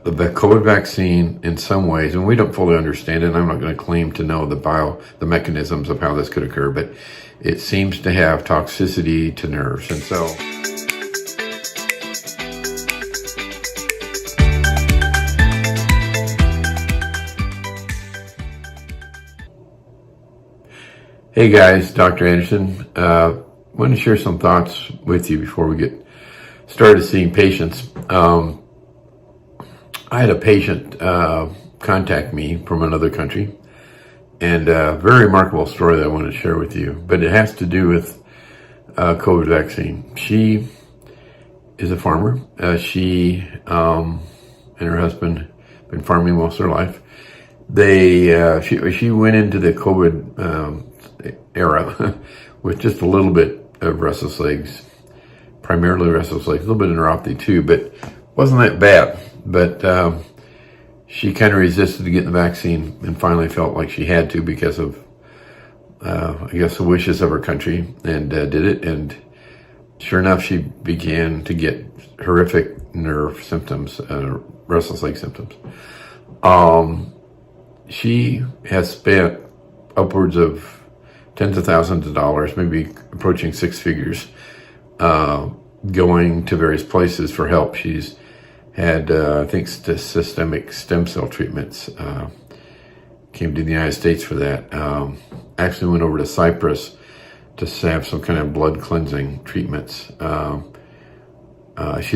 The COVID vaccine, in some ways, and we don't fully understand it, and I'm not going to claim to know the mechanisms of how this could occur, but it seems to have toxicity to nerves. And so hey guys, Dr. Anderson. I want to share some thoughts with you before we get started seeing patients. I had a patient contact me from another country, and a very remarkable story that I want to share with you, but it has to do with COVID vaccine. She is a farmer. She and her husband have been farming most of their life. She went into the COVID era with just a little bit of restless legs, primarily restless legs, a little bit of neuropathy too, but wasn't that bad. But she kind of resisted getting the vaccine and finally felt like she had to because of, I guess, the wishes of her country, and did it. And sure enough, she began to get horrific nerve symptoms, restless leg symptoms. She has spent upwards of tens of thousands of dollars, maybe approaching six figures, going to various places for help. She's had, I think, systemic stem cell treatments. Came to the United States for that. Actually went over to Cyprus to have some kind of blood cleansing treatments. She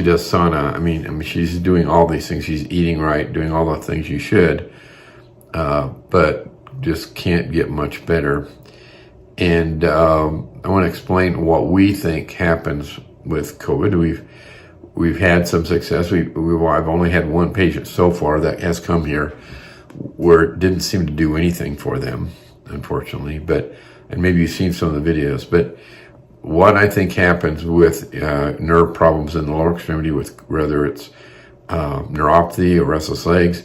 does sauna. I mean, she's doing all these things. She's eating right, doing all the things you should, but just can't get much better. And I want to explain what we think happens with COVID. We've had some success. I've only had one patient so far that has come here where it didn't seem to do anything for them, unfortunately. And maybe you've seen some of the videos. But what I think happens with nerve problems in the lower extremity, with whether it's neuropathy or restless legs,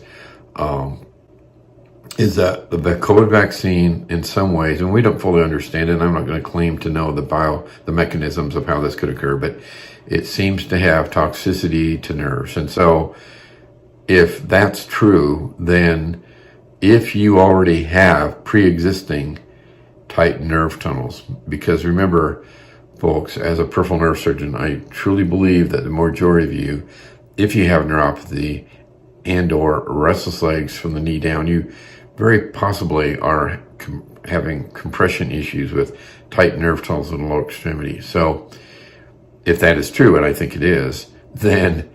is that the COVID vaccine, in some ways, and we don't fully understand it, and I'm not going to claim to know the mechanisms of how this could occur, but it seems to have toxicity to nerves. And so if that's true, then if you already have pre-existing tight nerve tunnels, because remember, folks, as a peripheral nerve surgeon, I truly believe that the majority of you, if you have neuropathy and or restless legs from the knee down, you very possibly are having compression issues with tight nerve tunnels in the lower extremity. So if that is true, and I think it is, then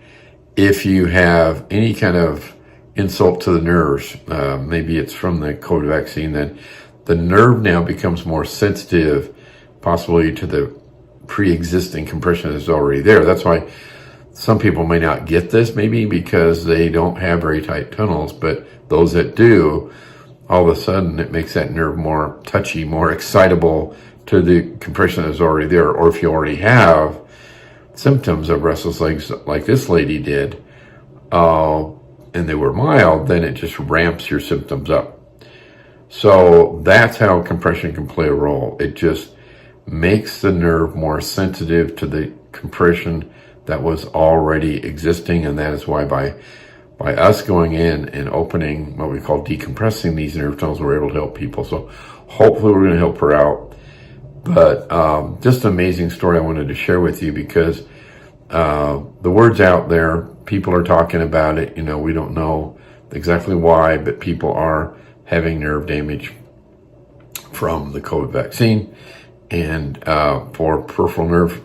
if you have any kind of insult to the nerves, maybe it's from the COVID vaccine, then the nerve now becomes more sensitive, possibly to the pre-existing compression that's already there. That's why some people may not get this, maybe because they don't have very tight tunnels, but those that do, all of a sudden it makes that nerve more touchy, more excitable to the compression that's already there. Or if you already have symptoms of restless legs like this lady did, and they were mild, then it just ramps your symptoms up. So that's how compression can play a role. It just makes the nerve more sensitive to the compression that was already existing, and that is why by us going in and opening what we call decompressing these nerve tunnels, we're able to help people. So hopefully we're going to help her out. But just an amazing story I wanted to share with you, because the word's out there. People are talking about it. We don't know exactly why, but people are having nerve damage from the COVID vaccine. And for peripheral nerve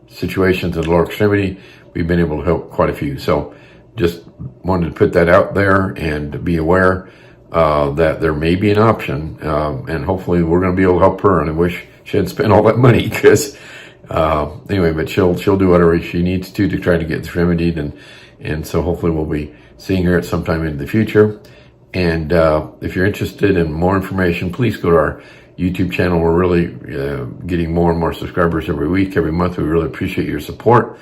situations in the lower extremity, we've been able to help quite a few. So just wanted to put that out there and be aware that there may be an option, and hopefully we're going to be able to help her. And I wish she hadn't spent all that money, because anyway, but she'll do whatever she needs to try to get this remedied, and so hopefully we'll be seeing her at some time in the future. And if you're interested in more information, please go to our YouTube channel. We're really getting more and more subscribers every week, every month. We really appreciate your support.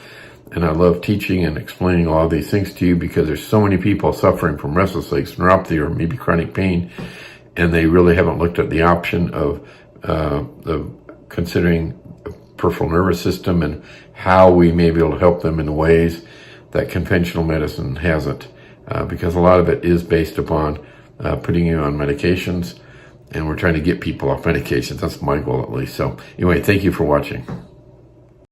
And I love teaching and explaining a lot of these things to you, because there's so many people suffering from restless legs, neuropathy, or maybe chronic pain, and they really haven't looked at the option of considering the peripheral nervous system and how we may be able to help them in ways that conventional medicine hasn't. because a lot of it is based upon putting you on medications, and we're trying to get people off medications. That's my goal, at least. So anyway, thank you for watching.